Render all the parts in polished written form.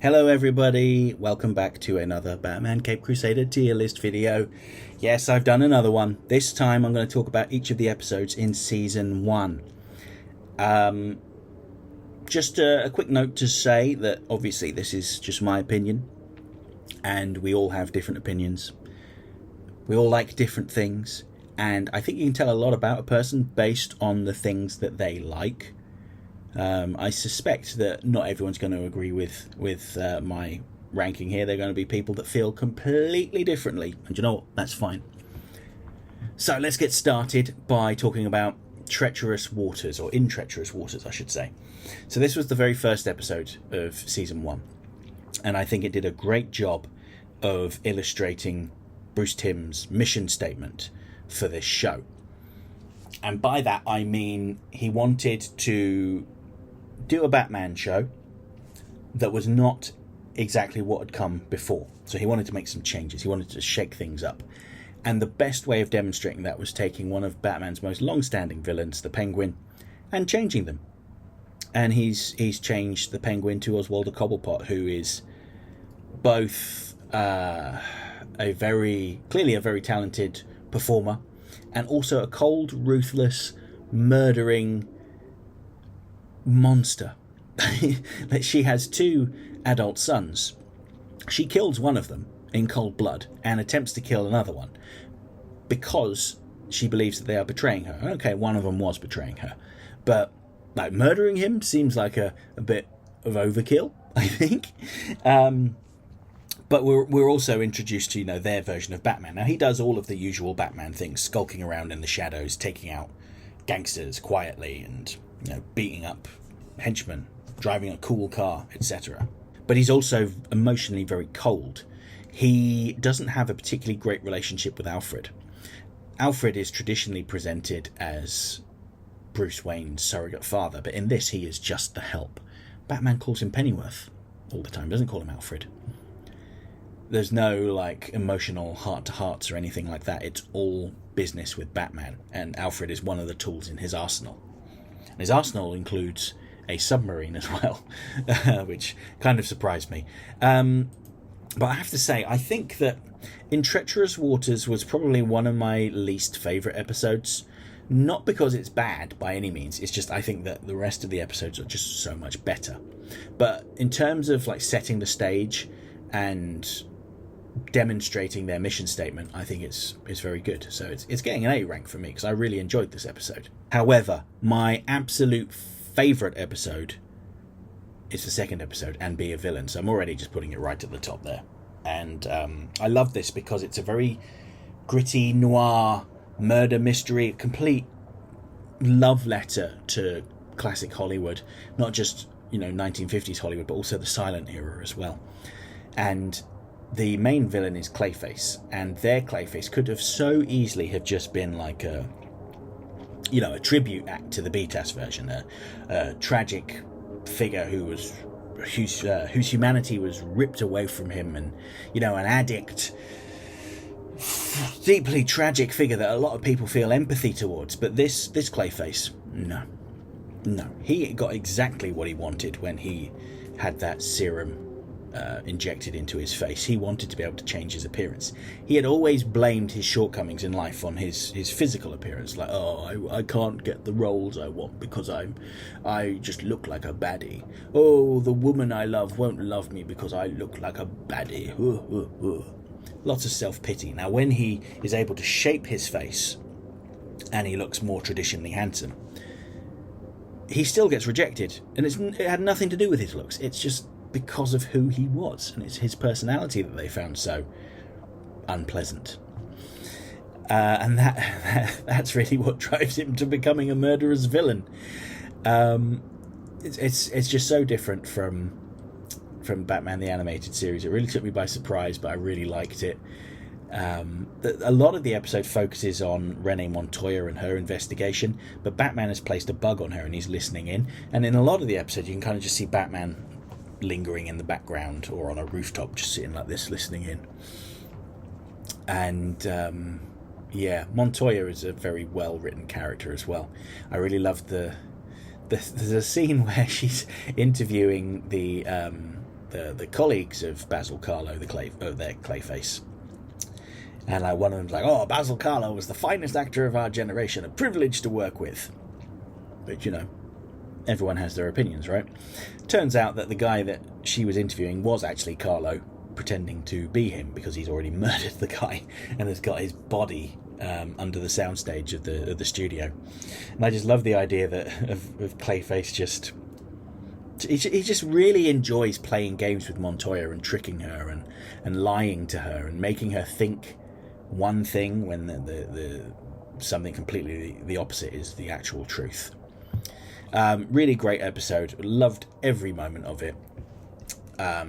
Hello everybody, welcome back to another Batman Caped Crusader tier list video. Yes, I've done another one. This time I'm going to talk about each of the episodes in Season 1. Just a quick note to say that obviously this is just my opinion, and we all have different opinions. We all like different things, and I think you can tell a lot about a person based on the things that they like. I suspect that not everyone's going to agree with my ranking here. They're going to be people that feel completely differently, and you know what? That's fine. So let's get started by talking about Treacherous Waters, or In Treacherous Waters, I should say. So this was the very first episode of Season 1, and I think it did a great job of illustrating Bruce Timm's mission statement for this show. And by that I mean he wanted to do a Batman show that was not exactly what had come before. So he wanted to make some changes. He wanted to shake things up. And the best way of demonstrating that was taking one of Batman's most long-standing villains, the Penguin, and changing them. And he's changed the Penguin to Oswald Cobblepot, who is both clearly a very talented performer, and also a cold, ruthless, murdering monster. She has two adult sons. She kills one of them in cold blood and attempts to kill another one because she believes that they are betraying her. Okay, one of them was betraying her, but like murdering him seems like a bit of overkill, I think. But we're also introduced to their version of Batman. Now he does all of the usual Batman things, skulking around in the shadows, taking out gangsters quietly, and beating up henchmen, driving a cool car, etc. But he's also emotionally very cold. He doesn't have a particularly great relationship with Alfred. Alfred is traditionally presented as Bruce Wayne's surrogate father, but in this he is just the help. Batman calls him Pennyworth all the time, doesn't call him Alfred. There's no emotional heart-to-hearts or anything like that. It's all business with Batman, and Alfred is one of the tools in his arsenal. And his arsenal includes a submarine as well, which kind of surprised me. But I have to say, I think that In Treacherous Waters was probably one of my least favourite episodes. Not because it's bad by any means, it's just I think that the rest of the episodes are just so much better. But in terms of setting the stage and demonstrating their mission statement, I think it's very good. So it's getting an A rank for me because I really enjoyed this episode. However, my absolute favourite episode is the second episode, And Be a Villain. So I'm already just putting it right at the top there. And I love this because it's a very gritty noir murder mystery, complete love letter to classic Hollywood, not just 1950s Hollywood, but also the silent era as well. And the main villain is Clayface, and their Clayface could have so easily have just been like a tribute act to the BTAS version, a tragic figure whose humanity was ripped away from him, and an addict, deeply tragic figure that a lot of people feel empathy towards. But this Clayface, no, he got exactly what he wanted when he had that serum injected into his face. He wanted to be able to change his appearance. He had always blamed his shortcomings in life on his physical appearance, I can't get the roles I want because I just look like a baddie. Oh, the woman I love won't love me because I look like a baddie. Lots of self-pity. Now when he is able to shape his face and he looks more traditionally handsome, he still gets rejected, and it had nothing to do with his looks. It's just because of who he was, and it's his personality that they found so unpleasant. And that's really what drives him to becoming a murderous villain. It's just so different from Batman the Animated Series. It really took me by surprise, but I really liked it. A lot of the episode focuses on Renee Montoya and her investigation, but Batman has placed a bug on her and he's listening in. And in a lot of the episode, you can kind of just see Batman lingering in the background or on a rooftop, just sitting like this, listening in. And Montoya is a very well-written character as well. I really loved there's a scene where she's interviewing the the colleagues of Basil Carlo, their Clayface. And one of them's like, "Oh, Basil Carlo was the finest actor of our generation, a privilege to work with." But, everyone has their opinions, right? Turns out that the guy that she was interviewing was actually Carlo, pretending to be him, because he's already murdered the guy and has got his body under the soundstage of the studio. And I just love the idea that of Clayface he just really enjoys playing games with Montoya and tricking her and lying to her and making her think one thing when the something completely the opposite is the actual truth. Really great episode. Loved every moment of it.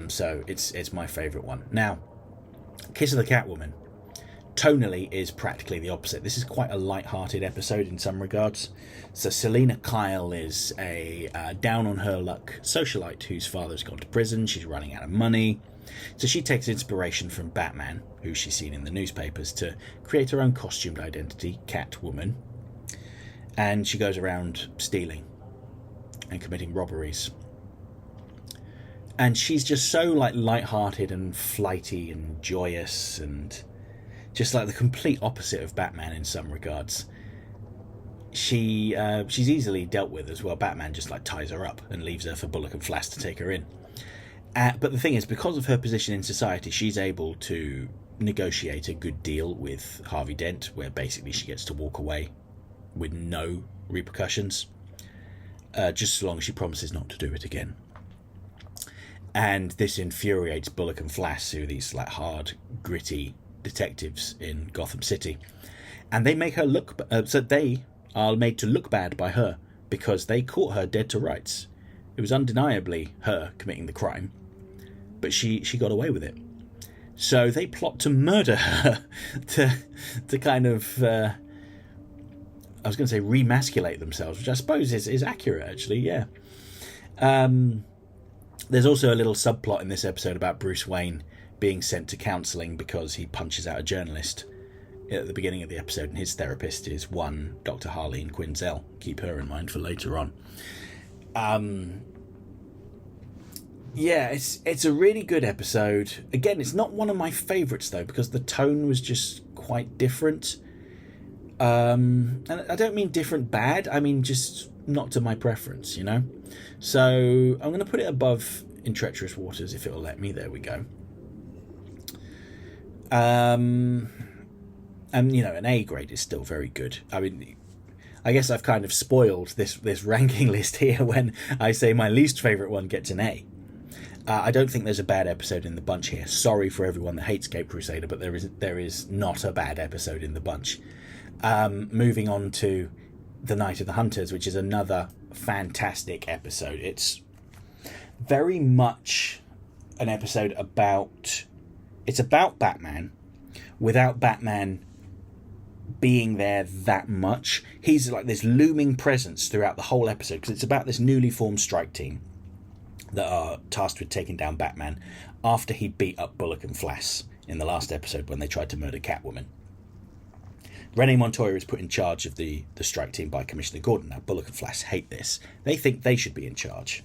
So it's my favourite one. Now, Kiss of the Catwoman tonally is practically the opposite. This is quite a light-hearted episode in some regards. So Selina Kyle is a down-on-her-luck socialite whose father's gone to prison. She's running out of money. So she takes inspiration from Batman, who she's seen in the newspapers, to create her own costumed identity, Catwoman. And she goes around stealing and committing robberies. And she's just so light-hearted and flighty and joyous and just like the complete opposite of Batman in some regards. She's easily dealt with as well. Batman just ties her up and leaves her for Bullock and Flass to take her in. But the thing is, because of her position in society, she's able to negotiate a good deal with Harvey Dent, where basically she gets to walk away with no repercussions, just so long as she promises not to do it again. And this infuriates Bullock and Flass, who are these hard, gritty detectives in Gotham City, and they make her look. So they are made to look bad by her because they caught her dead to rights. It was undeniably her committing the crime, but she got away with it. So they plot to murder her to kind of I was going to say remasculate themselves, which I suppose is accurate actually. Yeah. There's also a little subplot in this episode about Bruce Wayne being sent to counselling because he punches out a journalist at the beginning of the episode, and his therapist is one Dr. Harleen Quinzel. Keep her in mind for later on. Yeah, it's a really good episode. Again, it's not one of my favourites though, because the tone was just quite different. And I don't mean different bad, I mean just not to my preference, So I'm going to put it above in Treacherous Waters if it'll let me. There we go. And an A grade is still very good. I mean, I guess I've kind of spoiled this ranking list here when I say my least favourite one gets an A. I don't think there's a bad episode in the bunch here. Sorry for everyone that hates Caped Crusader, but there is not a bad episode in the bunch. Moving on to The Night of the Hunters, which is another fantastic episode. It's very much an episode about Batman without Batman being there that much. He's like this looming presence throughout the whole episode because it's about this newly formed strike team that are tasked with taking down Batman after he beat up Bullock and Flass in the last episode when they tried to murder Catwoman. Renee Montoya is put in charge of the strike team by Commissioner Gordon. Now, Bullock and Flass hate this. They think they should be in charge.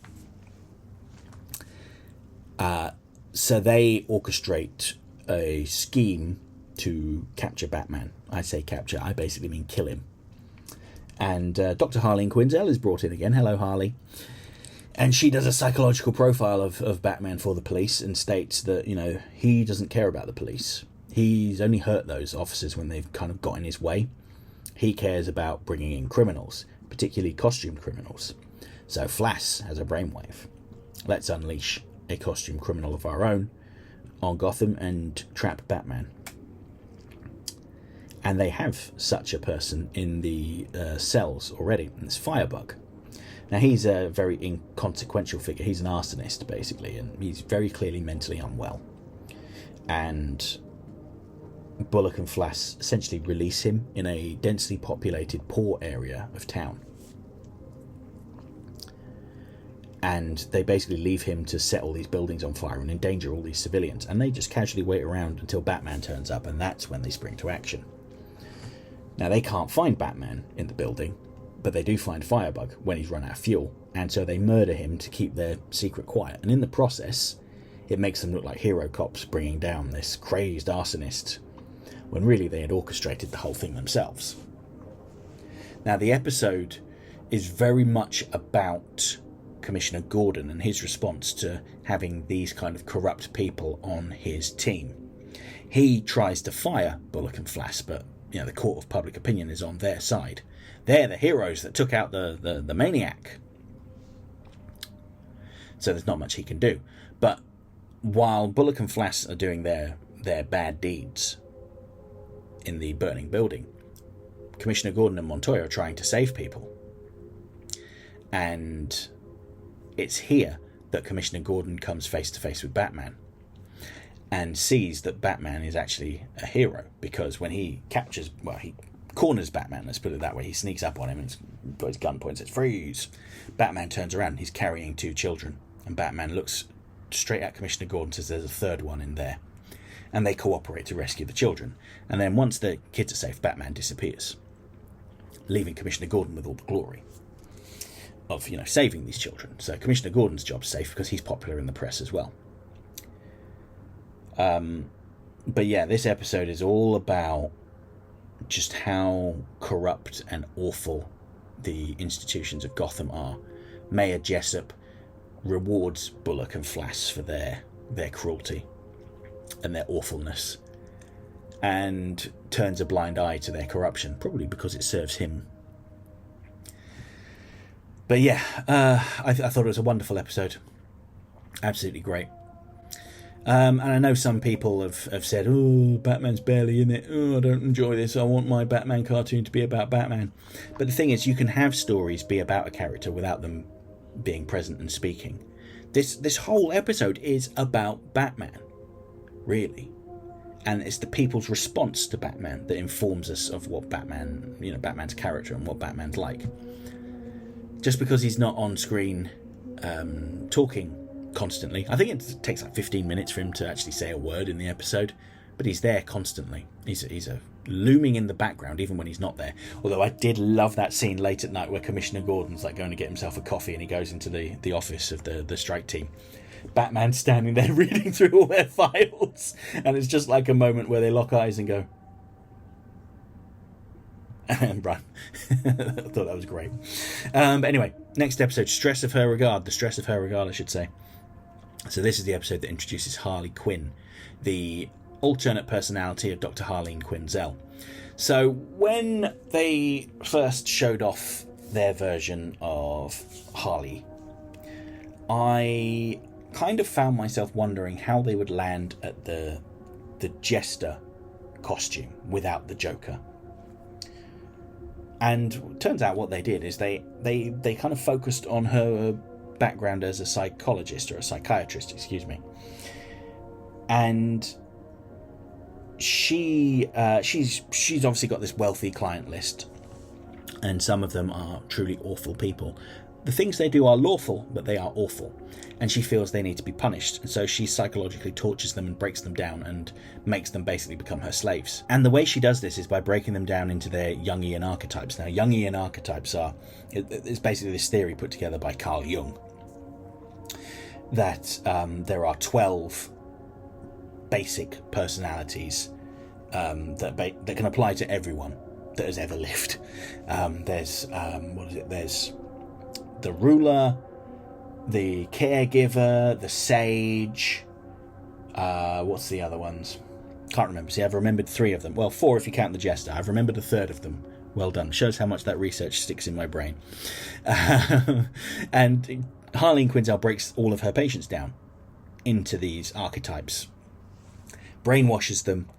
So they orchestrate a scheme to capture Batman. I say capture, I basically mean kill him. And Dr. Harleen Quinzel is brought in again. Hello, Harley. And she does a psychological profile of Batman for the police and states that, he doesn't care about the police. He's only hurt those officers when they've kind of got in his way. He cares about bringing in criminals, particularly costumed criminals. So Flass has a brainwave. Let's unleash a costume criminal of our own on Gotham and trap Batman. And they have such a person in the cells already. And it's Firebug. Now, he's a very inconsequential figure. He's an arsonist, basically, and he's very clearly mentally unwell. And Bullock and Flass essentially release him in a densely populated, poor area of town. And they basically leave him to set all these buildings on fire and endanger all these civilians. And they just casually wait around until Batman turns up, and that's when they spring to action. Now, they can't find Batman in the building, but they do find Firebug when he's run out of fuel, and so they murder him to keep their secret quiet. And in the process, It makes them look like hero cops bringing down this crazed arsonist, when really they had orchestrated the whole thing themselves. Now, the episode is very much about Commissioner Gordon and his response to having these kind of corrupt people on his team. He tries to fire Bullock and Flass, but the court of public opinion is on their side. They're the heroes that took out the maniac. So there's not much he can do. But while Bullock and Flass are doing their bad deeds in the burning building, Commissioner Gordon and Montoya are trying to save people. And it's here that Commissioner Gordon comes face to face with Batman and sees that Batman is actually a hero, because when he he corners Batman, let's put it that way. He sneaks up on him and got his gun points, says, "Freeze!" Batman turns around and he's carrying 2 children. And Batman looks straight at Commissioner Gordon and says, "There's a third one in there." And they cooperate to rescue the children. And then once the kids are safe, Batman disappears, leaving Commissioner Gordon with all the glory of, saving these children. So Commissioner Gordon's job's safe because he's popular in the press as well. But yeah, this episode is all about just how corrupt and awful the institutions of Gotham are. Mayor Jessup rewards Bullock and Flass for their cruelty and their awfulness, and turns a blind eye to their corruption, probably because it serves him. But yeah, I thought it was a wonderful episode. Absolutely great. And I know some people have said, "Oh, Batman's barely in it. Oh, I don't enjoy this. I want my Batman cartoon to be about Batman." But the thing is, you can have stories be about a character without them being present and speaking. This whole episode is about Batman, really. And it's the people's response to Batman that informs us of what Batman, Batman's character and what Batman's like. Just because he's not on screen talking constantly. I think it takes like 15 minutes for him to actually say a word in the episode, but he's there constantly. He's a looming in the background even when he's not there. Although I did love that scene late at night where Commissioner Gordon's like going to get himself a coffee and he goes into the office of the strike team. Batman's standing there reading through all their files, and it's just like a moment where they lock eyes and go, and run. I thought that was great. But anyway, next episode, the stress of her regard, I should say. So this is the episode that introduces Harley Quinn, the alternate personality of Dr. Harleen Quinzel. So when they first showed off their version of Harley, I kind of found myself wondering how they would land at the Jester costume without the Joker. And turns out what they did is they kind of focused on her background as a psychologist, or a psychiatrist, excuse me. And she's obviously got this wealthy client list, and some of them are truly awful people. The things they do are lawful, but they are awful, and she feels they need to be punished, and so she psychologically tortures them and breaks them down and makes them basically become her slaves. And the way she does this is by breaking them down into their Jungian archetypes. Now, Jungian archetypes it's basically this theory put together by Carl Jung, that there are 12 basic personalities that can apply to everyone that has ever lived. There's the ruler, the caregiver, the sage. What's the other ones? Can't remember. See, I've remembered 3 of them. Well, 4 if you count the Jester. I've remembered a third of them. Well done. Shows how much that research sticks in my brain. And Harleen Quinzel breaks all of her patients down into these archetypes, brainwashes them,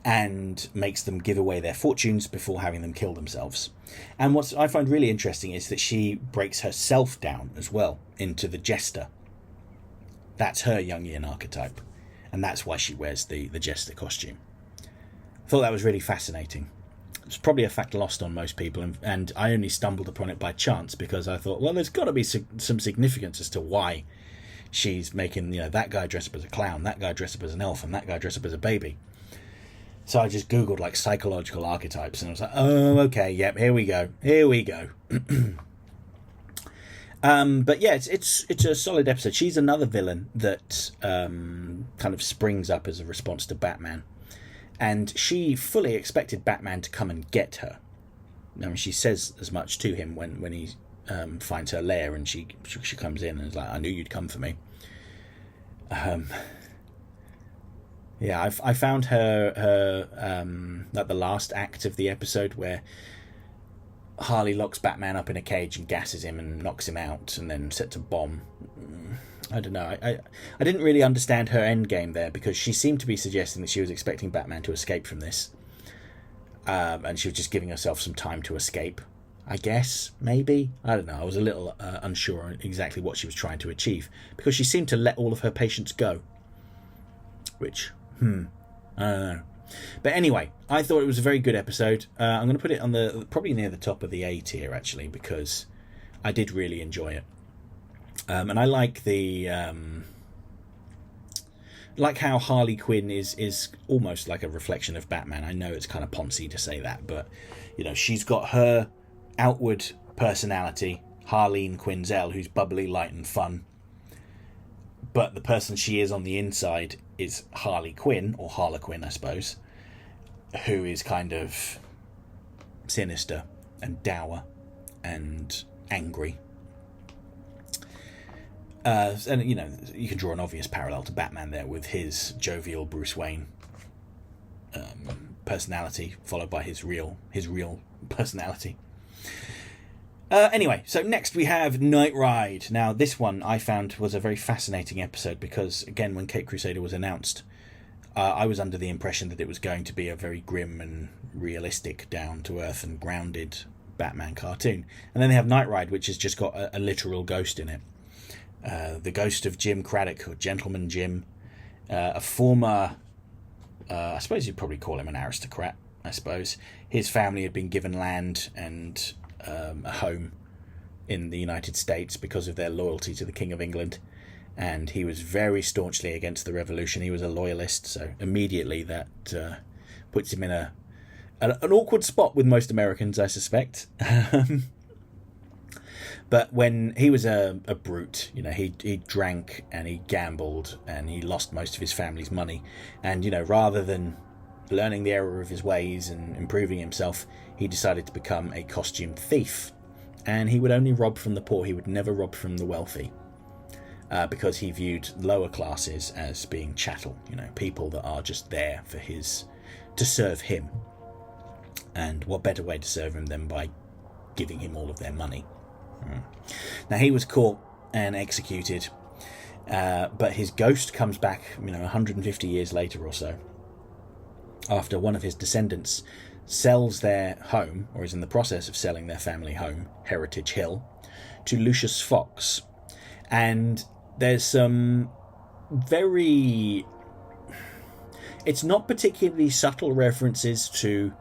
and makes them give away their fortunes before having them kill themselves. And what I find really interesting is that she breaks herself down as well into the Jester. That's her Jungian archetype, and that's why she wears the Jester costume. I thought that was really fascinating. It's probably a fact lost on most people, and I only stumbled upon it by chance because I thought, well, there's got to be some significance as to why she's making that guy dress up as a clown, that guy dress up as an elf, and that guy dress up as a baby. So I just googled like psychological archetypes, and I was like, oh, okay, yep, here we go. But yeah, it's a solid episode. She's another villain that kind of springs up as a response to Batman, and she fully expected Batman to come and get her. I mean, she says as much to him when he finds her lair, and she comes in and is like, "I knew you'd come for me." Yeah, I found her at the last act of the episode where Harley locks Batman up in a cage and gasses him and knocks him out and then sets a bomb. I don't know. I didn't really understand her end game there, because she seemed to be suggesting that she was expecting Batman to escape from this. And she was just giving herself some time to escape, I guess, maybe. I don't know. I was a little unsure on exactly what she was trying to achieve, because she seemed to let all of her patients go. Which, I don't know. But anyway, I thought it was a very good episode. I'm going to put it on probably near the top of the A tier, actually, because I did really enjoy it. And I like like how Harley Quinn is almost like a reflection of Batman. I know it's kind of poncy to say that, but she's got her outward personality, Harleen Quinzel, who's bubbly, light, and fun. But the person she is on the inside is Harley Quinn, or Harlequin, I suppose, who is kind of sinister and dour and angry. And you can draw an obvious parallel to Batman there with his jovial Bruce Wayne personality, followed by his real personality. Anyway, so next we have Night Ride. Now, this one I found was a very fascinating episode because, again, when Caped Crusader was announced, I was under the impression that it was going to be a very grim and realistic, down-to-earth and grounded Batman cartoon. And then they have Night Ride, which has just got a literal ghost in it. The ghost of Jim Craddock, or Gentleman Jim, a former, I suppose you'd probably call him an aristocrat, I suppose. His family had been given land and a home in the United States because of their loyalty to the King of England, and he was very staunchly against the revolution. He was a loyalist, so immediately that puts him in an awkward spot with most Americans, I suspect. But when he was a brute, he drank and he gambled and he lost most of his family's money, and rather than learning the error of his ways and improving himself, he decided to become a costume thief. And he would only rob from the poor. He would never rob from the wealthy, because he viewed lower classes as being chattel, people that are just there to serve him. And what better way to serve him than by giving him all of their money? Now, he was caught and executed, but his ghost comes back 150 years later or so, after one of his descendants sells their home, or is in the process of selling their family home, Heritage Hill, to Lucius Fox. And there's some very... it's not particularly subtle references to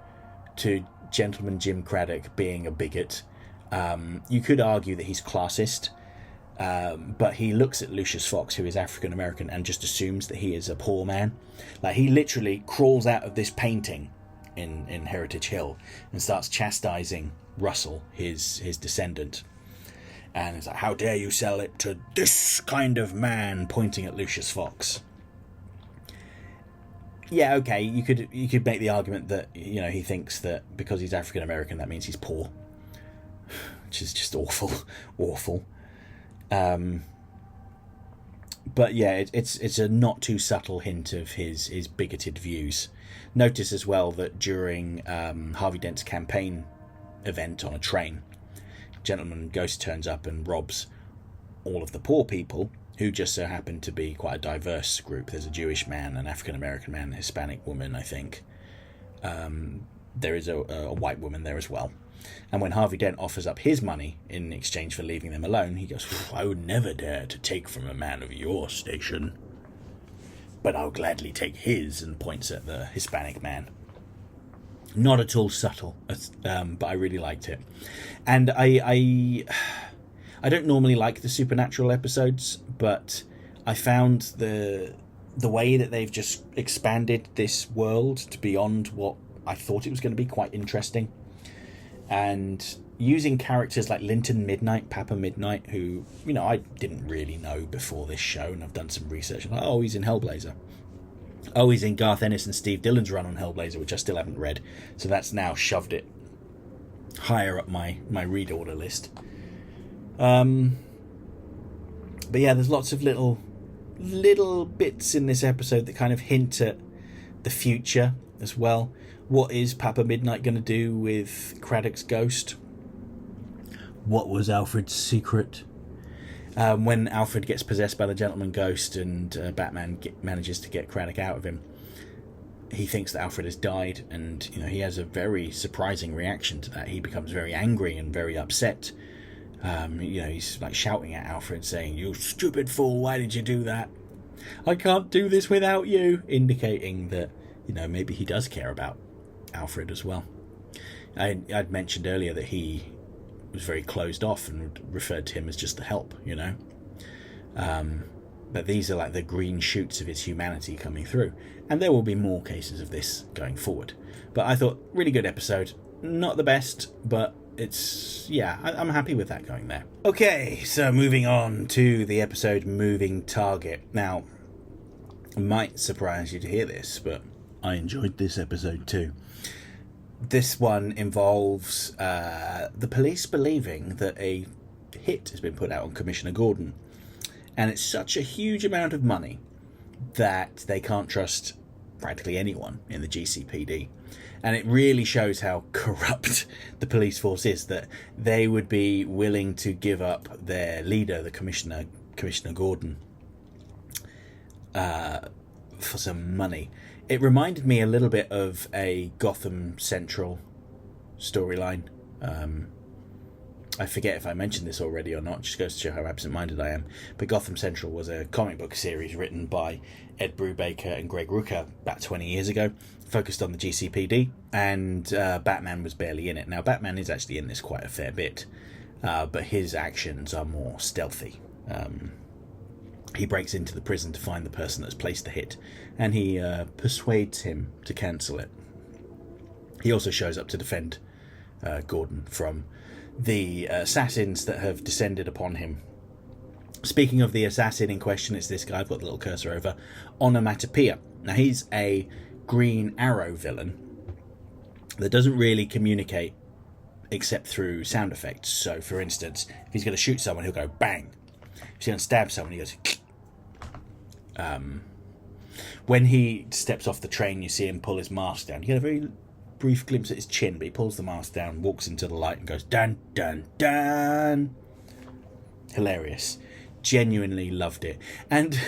Gentleman Jim Craddock being a bigot. You could argue that he's classist, but he looks at Lucius Fox, who is African American, and just assumes that he is a poor man. Like, he literally crawls out of this painting in Heritage Hill and starts chastising Russell, his descendant, and it's like, "How dare you sell it to this kind of man," pointing at Lucius Fox. Yeah, okay, you could make the argument that he thinks that because he's African American that means he's poor, which is just awful. But yeah, it's a not too subtle hint of his bigoted views. Notice as well that during Harvey Dent's campaign event on a train, Gentleman Ghost turns up and robs all of the poor people, who just so happen to be quite a diverse group. There's a Jewish man, an African American man, a Hispanic woman, I think. There is a white woman there as well. And when Harvey Dent offers up his money in exchange for leaving them alone, he goes, "I would never dare to take from a man of your station, but I'll gladly take his," and points at the Hispanic man. Not at all subtle, but I really liked it. And I don't normally like the supernatural episodes, but I found the way that they've just expanded this world to beyond what I thought it was going to be quite interesting. and using characters like Linton Midnight, Papa Midnight, who, you know, I didn't really know before this show, and I've done some research. I'm like, oh, he's in Hellblazer. Oh, he's in Garth Ennis and Steve Dillon's run on Hellblazer, which I still haven't read. So that's now shoved it higher up my read order list. But yeah, there's lots of little bits in this episode that kind of hint at the future as well. What is Papa Midnight going to do with Craddock's ghost? What was Alfred's secret? When Alfred gets possessed by the Gentleman Ghost and Batman manages to get Craddock out of him, he thinks that Alfred has died, and you know, he has a very surprising reaction to that. He becomes very angry and very upset. You know, he's like shouting at Alfred, saying, "You stupid fool, why did you do that? I can't do this without you," indicating that, you know, maybe he does care about Alfred as well. I'd mentioned earlier that he was very closed off and referred to him as just a help, you know. But these are like the green shoots of his humanity coming through, and there will be more cases of this going forward. But I thought, really good episode. Not the best, but it's, yeah, I'm happy with that going there. Okay, so moving on to the episode Moving Target. Now, it might surprise you to hear this, but I enjoyed this episode too. This one involves the police believing that a hit has been put out on Commissioner Gordon, and it's such a huge amount of money that they can't trust practically anyone in the GCPD. And it really shows how corrupt the police force is, that they would be willing to give up their leader, the Commissioner Gordon, for some money. It reminded me a little bit of a Gotham Central storyline. I forget if I mentioned this already or not, just goes to show how absent-minded I am. But Gotham Central was a comic book series written by Ed Brubaker and Greg Rucka about 20 years ago, focused on the GCPD, and Batman was barely in it. Now, Batman is actually in this quite a fair bit, but his actions are more stealthy. He breaks into the prison to find the person that's placed the hit, and he persuades him to cancel it. He also shows up to defend Gordon from the assassins that have descended upon him. Speaking of the assassin in question, it's this guy, I've got the little cursor over, Onomatopoeia. Now, he's a Green Arrow villain that doesn't really communicate except through sound effects. So, for instance, if he's going to shoot someone, he'll go bang. If he's going to stab someone, he goes... When he steps off the train, you see him pull his mask down. You get a very brief glimpse at his chin, but he pulls the mask down, walks into the light and goes, dun, dun, dun. Hilarious. Genuinely loved it. And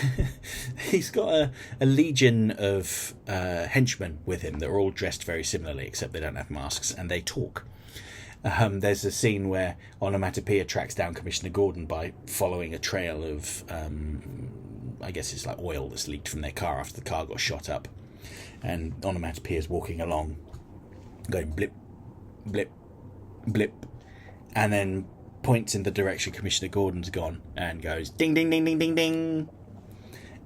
he's got a legion of henchmen with him that are all dressed very similarly, except they don't have masks, and they talk. There's a scene where Onomatopoeia tracks down Commissioner Gordon by following a trail of, I guess it's like oil that's leaked from their car after the car got shot up. And Onomatopoeia's walking along, going blip, blip, blip, and then points in the direction Commissioner Gordon's gone and goes ding, ding, ding, ding, ding, ding.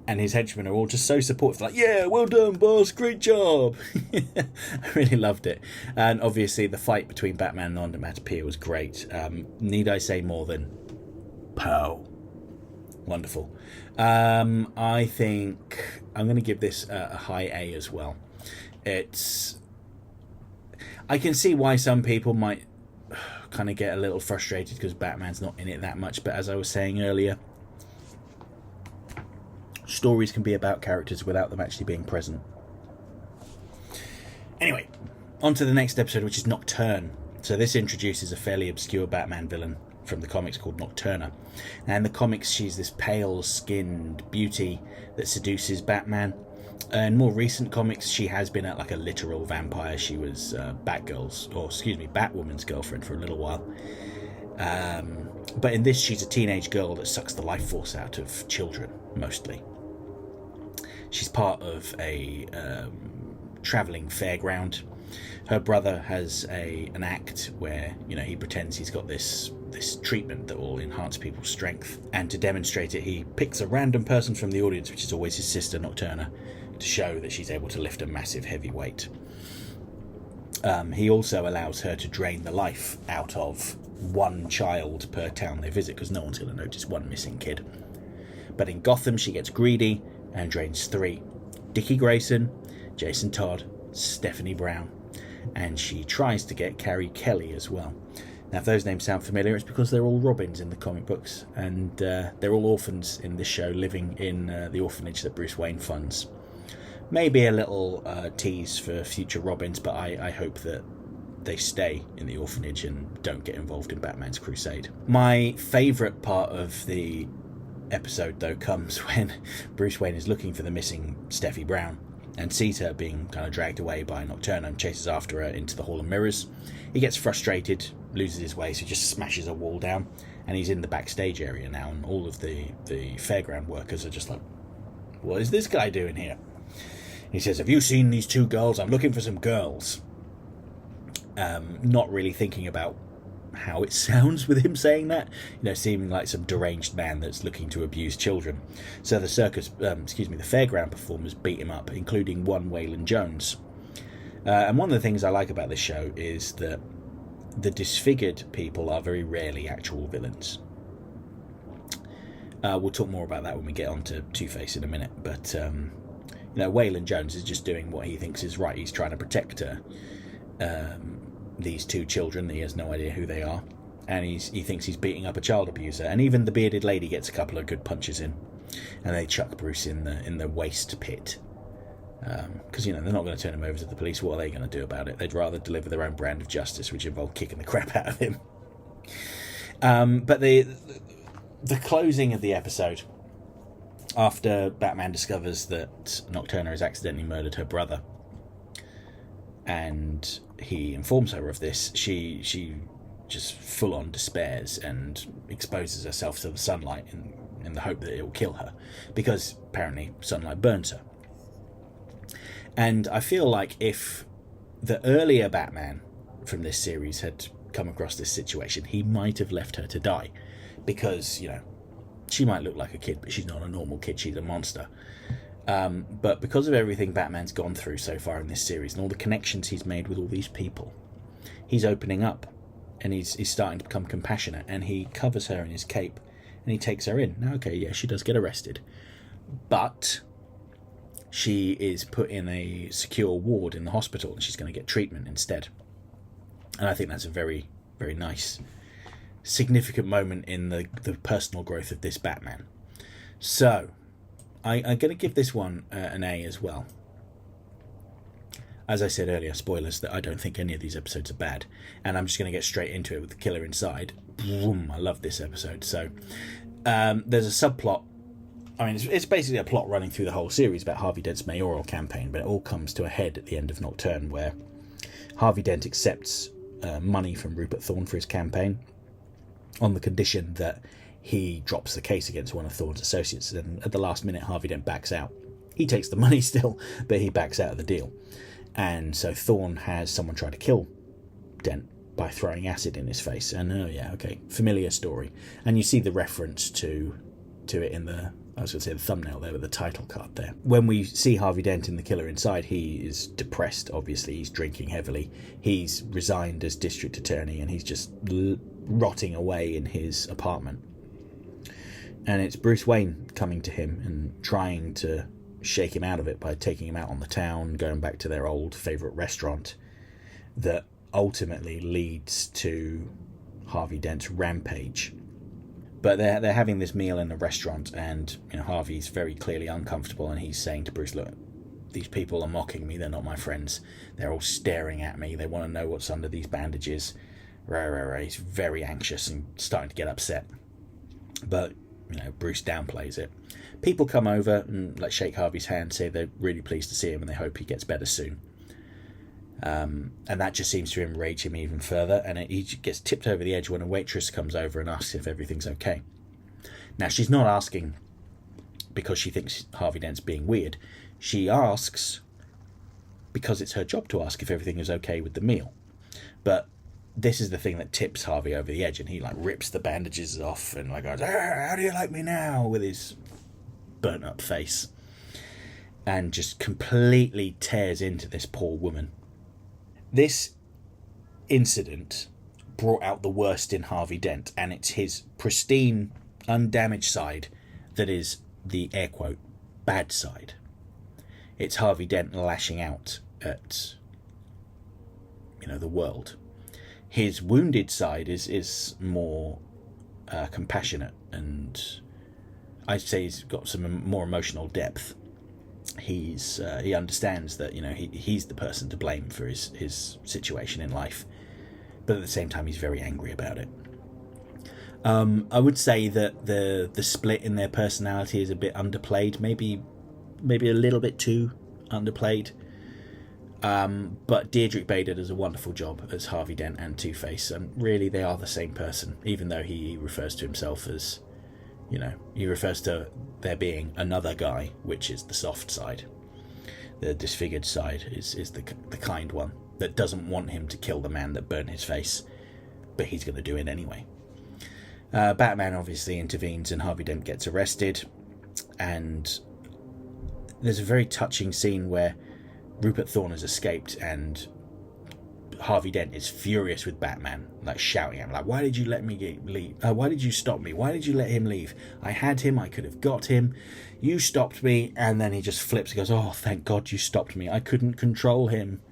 And his henchmen are all just so supportive, like, yeah, well done, boss, great job. I really loved it. And obviously the fight between Batman and Onomatopoeia was great. Need I say more than pow? Wonderful. I think I'm going to give this a high A as well. I can see why some people might kind of get a little frustrated because Batman's not in it that much, but as I was saying earlier, stories can be about characters without them actually being present. Anyway, on to the next episode, which is Nocturne. So this introduces a fairly obscure Batman villain from the comics called Nocturne. Now in the comics, she's this pale-skinned beauty that seduces Batman. In more recent comics, she has been like a literal vampire. She was Batwoman's girlfriend for a little while. But in this, she's a teenage girl that sucks the life force out of children, mostly. She's part of a travelling fairground. Her brother has an act where, you know, he pretends he's got this treatment that will enhance people's strength, and to demonstrate it, he picks a random person from the audience, which is always his sister Nocturne, to show that she's able to lift a massive heavy weight. He also allows her to drain the life out of one child per town they visit, because no one's going to notice one missing kid. But in Gotham, she gets greedy and drains 3. Dickie Grayson, Jason Todd, Stephanie Brown, and she tries to get Carrie Kelly as well. Now, if those names sound familiar, it's because they're all Robins in the comic books, and they're all orphans in this show, living in the orphanage that Bruce Wayne funds. Maybe a little tease for future Robins, but I hope that they stay in the orphanage and don't get involved in Batman's crusade. My favourite part of the episode, though, comes when Bruce Wayne is looking for the missing Steffi Brown and sees her being kind of dragged away by Nocturne and chases after her into the Hall of Mirrors. He gets frustrated, loses his way, so he just smashes a wall down, and he's in the backstage area now, and all of the fairground workers are just like, what is this guy doing here? He says, have you seen these 2 girls? I'm looking for some girls. Not really thinking about how it sounds with him saying that, seeming like some deranged man that's looking to abuse children. So the the fairground performers beat him up, including one Waylon Jones. And one of the things I like about this show is that the disfigured people are very rarely actual villains. We'll talk more about that when we get on to Two-Face in a minute, but Waylon Jones is just doing what he thinks is right. He's trying to protect these 2 children that he has no idea who they are, and he thinks he's beating up a child abuser, and even the bearded lady gets a couple of good punches in, and they chuck Bruce in the waste pit, because they're not going to turn him over to the police. What are they going to do about it? They'd rather deliver their own brand of justice, which involved kicking the crap out of him. But the closing of the episode, after Batman discovers that Nocturne has accidentally murdered her brother, and he informs her of this, she just full on despairs and exposes herself to the sunlight in the hope that it will kill her, because apparently sunlight burns her. And I feel like if the earlier Batman from this series had come across this situation, he might have left her to die, because she might look like a kid, but she's not a normal kid, she's a monster. But because of everything Batman's gone through so far in this series and all the connections he's made with all these people, he's opening up, and he's starting to become compassionate, and he covers her in his cape and he takes her in. Now, okay, yeah, she does get arrested, but she is put in a secure ward in the hospital, and she's going to get treatment instead. And I think that's a very, very nice, significant moment in the personal growth of this Batman. So I'm going to give this one an A as well. As I said earlier, spoilers, that I don't think any of these episodes are bad. And I'm just going to get straight into it with the killer inside. Boom, I love this episode. So there's a subplot. I mean, it's basically a plot running through the whole series about Harvey Dent's mayoral campaign, but it all comes to a head at the end of Nocturne, where Harvey Dent accepts money from Rupert Thorne for his campaign on the condition that he drops the case against one of Thorne's associates, and at the last minute Harvey Dent backs out. He takes the money still, but he backs out of the deal. And so Thorne has someone try to kill Dent by throwing acid in his face. And familiar story. And you see the reference to it in the thumbnail there with the title card there. When we see Harvey Dent in The Killer Inside, he is depressed, obviously. He's drinking heavily. He's resigned as district attorney, and he's just rotting away in his apartment. And it's Bruce Wayne coming to him and trying to shake him out of it by taking him out on the town, going back to their old favourite restaurant, that ultimately leads to Harvey Dent's rampage. But they're having this meal in a restaurant, and Harvey's very clearly uncomfortable, and he's saying to Bruce, look, these people are mocking me, they're not my friends, they're all staring at me, they want to know what's under these bandages. He's very anxious and starting to get upset. But Bruce downplays it. People come over and shake Harvey's hand, say they're really pleased to see him and they hope he gets better soon. And that just seems to enrage him even further, and he gets tipped over the edge when a waitress comes over and asks if everything's okay. Now, she's not asking because she thinks Harvey Dent's being weird. She asks because it's her job to ask if everything is okay with the meal. But this is the thing that tips Harvey over the edge, and he rips the bandages off and goes, how do you like me now, with his burnt up face, and just completely tears into this poor woman. This incident brought out the worst in Harvey Dent, and it's his pristine, undamaged side that is the air quote bad side. It's Harvey Dent lashing out at the world. His wounded side is more compassionate, and I'd say he's got some more emotional depth. He understands that he's the person to blame for his situation in life, but at the same time he's very angry about it. I would say that the split in their personality is a bit underplayed, maybe a little bit too underplayed. But Deirdre Bader does a wonderful job as Harvey Dent and Two-Face, and really they are the same person, even though he refers to himself as, he refers to there being another guy, which is the soft side. The disfigured side is the kind one that doesn't want him to kill the man that burned his face, but he's going to do it anyway. Batman obviously intervenes and Harvey Dent gets arrested, and there's a very touching scene where Rupert Thorne has escaped and Harvey Dent is furious with Batman, like shouting at him, like, why did you let me leave? Why did you stop me? Why did you let him leave? I had him, I could have got him. You stopped me. And then he just flips and goes, oh, thank God you stopped me. I couldn't control him.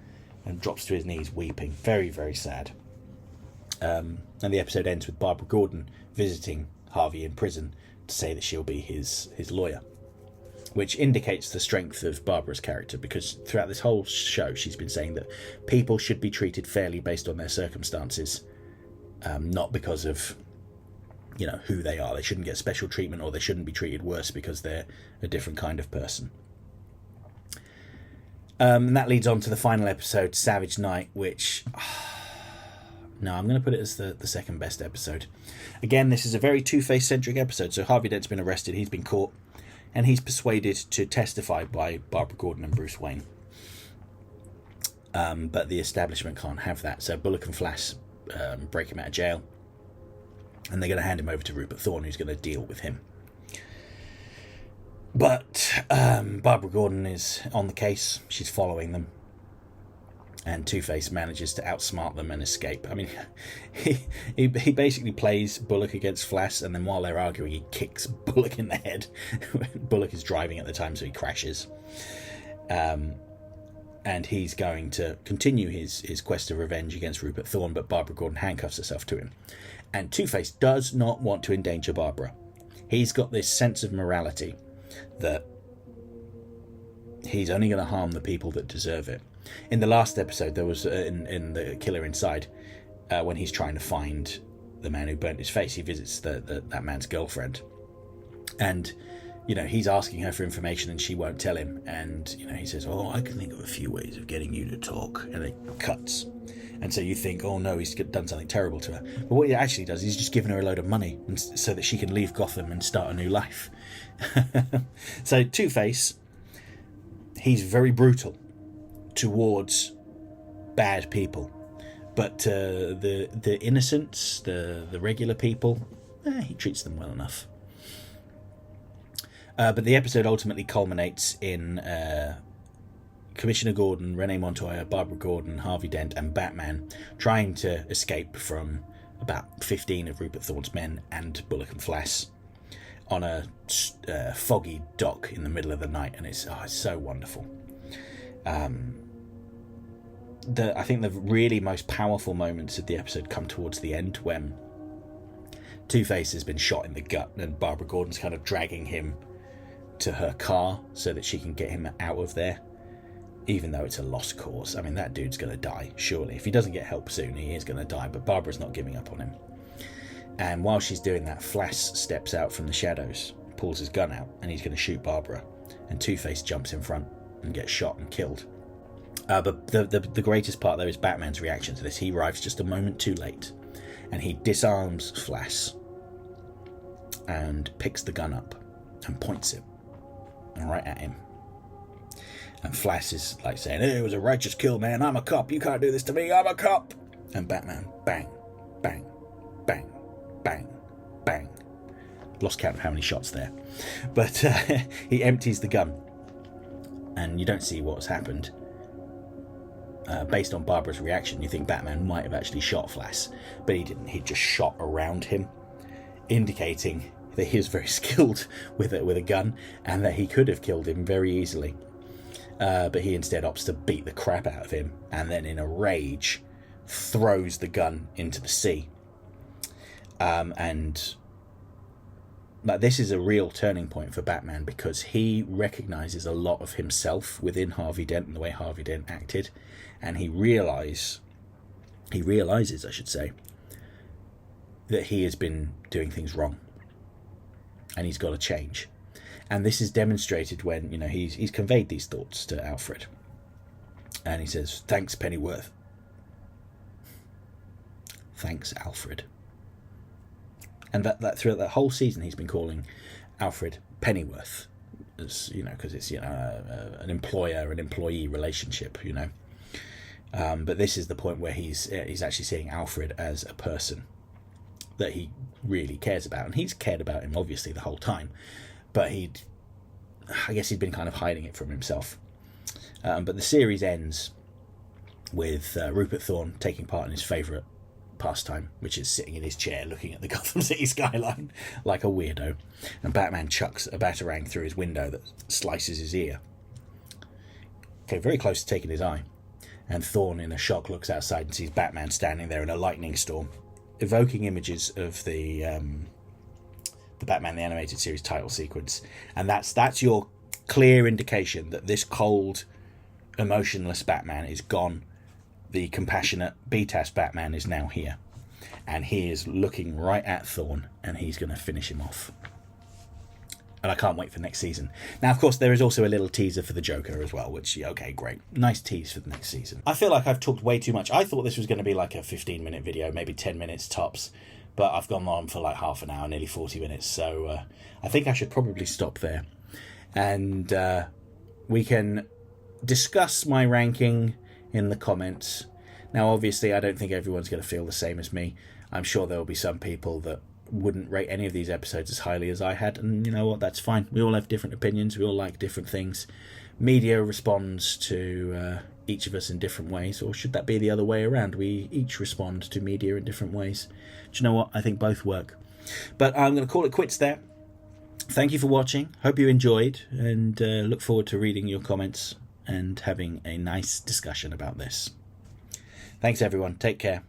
And drops to his knees weeping. Very, very sad. And the episode ends with Barbara Gordon visiting Harvey in prison to say that she'll be his lawyer, which indicates the strength of Barbara's character, because throughout this whole show she's been saying that people should be treated fairly based on their circumstances, not because of who they are. They shouldn't get special treatment, or they shouldn't be treated worse because they're a different kind of person. And that leads on to the final episode, Savage Night, which no, I'm going to put it as the second best episode. Again, this is a very Two-Face centric episode. So Harvey Dent's been arrested, he's been caught, and he's persuaded to testify by Barbara Gordon and Bruce Wayne. But the establishment can't have that. So Bullock and Flash break him out of jail, and they're going to hand him over to Rupert Thorne, who's going to deal with him. But Barbara Gordon is on the case. She's following them. And Two-Face manages to outsmart them and escape. I mean, he basically plays Bullock against Flash, and then while they're arguing, he kicks Bullock in the head. Bullock is driving at the time, so he crashes. And he's going to continue his quest of revenge against Rupert Thorne, but Barbara Gordon handcuffs herself to him. And Two-Face does not want to endanger Barbara. He's got this sense of morality that he's only going to harm the people that deserve it. In the last episode, there was in The Killer Inside, when he's trying to find the man who burnt his face, he visits that man's girlfriend, and he's asking her for information and she won't tell him, and he says, oh, I can think of a few ways of getting you to talk, and it cuts. And so you think, oh no, he's done something terrible to her. But what he actually does, he's just given her a load of money so that she can leave Gotham and start a new life. So Two-Face, he's very brutal towards bad people, but the innocents, the regular people, he treats them well enough. But the episode ultimately culminates in Commissioner Gordon, Renee Montoya, Barbara Gordon, Harvey Dent and Batman trying to escape from about 15 of Rupert Thorne's men and Bullock and Flash on a foggy dock in the middle of the night, and it's so wonderful. I think the really most powerful moments of the episode come towards the end, when Two-Face has been shot in the gut and Barbara Gordon's kind of dragging him to her car so that she can get him out of there, even though it's a lost cause. I mean, that dude's going to die, surely. If he doesn't get help soon, he is going to die, but Barbara's not giving up on him. And while she's doing that, Flash steps out from the shadows, pulls his gun out, and he's going to shoot Barbara, and Two-Face jumps in front and gets shot and killed. But the greatest part, though, is Batman's reaction to this. He arrives just a moment too late, and he disarms Flash and picks the gun up and points it right at him. And Flash is like saying, hey, it was a righteous kill, man. I'm a cop. You can't do this to me. I'm a cop. And Batman, bang, bang, bang, bang, bang. Lost count of how many shots there. But he empties the gun. And you don't see what's happened. based on Barbara's reaction, you think Batman might have actually shot Flass, but he didn't. He just shot around him, indicating that he was very skilled with a gun and that he could have killed him very easily. But he instead opts to beat the crap out of him, and then in a rage throws the gun into the sea. And this is a real turning point for Batman, because he recognises a lot of himself within Harvey Dent and the way Harvey Dent acted, and he realises, I should say, that he has been doing things wrong, and he's got to change. And this is demonstrated when, you know, he's conveyed these thoughts to Alfred, and he says, "Thanks, Pennyworth." Thanks, Alfred. And that throughout that whole season, he's been calling Alfred Pennyworth, as you know, because it's, you know, an employer and employee relationship, you know. But this is the point where he's actually seeing Alfred as a person that he really cares about, and he's cared about him obviously the whole time, but I guess he'd been kind of hiding it from himself. But the series ends with Rupert Thorne taking part in his favourite pastime, which is sitting in his chair looking at the Gotham City skyline like a weirdo, and Batman chucks a batarang through his window that slices his ear. Okay, very close to taking his eye, and Thorne in a shock looks outside and sees Batman standing there in a lightning storm, evoking images of the Batman the Animated Series title sequence. And that's your clear indication that this cold, emotionless Batman is gone. The compassionate BTAS Batman is now here, and he is looking right at Thorne, and he's going to finish him off. And I can't wait for next season. Now, of course, there is also a little teaser for the Joker as well, which, okay, great. Nice tease for the next season. I feel like I've talked way too much. I thought this was going to be like a 15-minute video, maybe 10 minutes tops, but I've gone on for like half an hour, nearly 40 minutes, so I think I should probably stop there. And we can discuss my ranking in the comments. Now, obviously, I don't think everyone's going to feel the same as me. I'm sure there will be some people that wouldn't rate any of these episodes as highly as I had, and you know what, that's fine. We all have different opinions, we all like different things. Media responds to each of us in different ways, or should that be the other way around? We each respond to media in different ways. Do you know what? I think both work. But I'm going to call it quits there. Thank you for watching. Hope you enjoyed, and look forward to reading your comments and having a nice discussion about this. Thanks everyone, take care.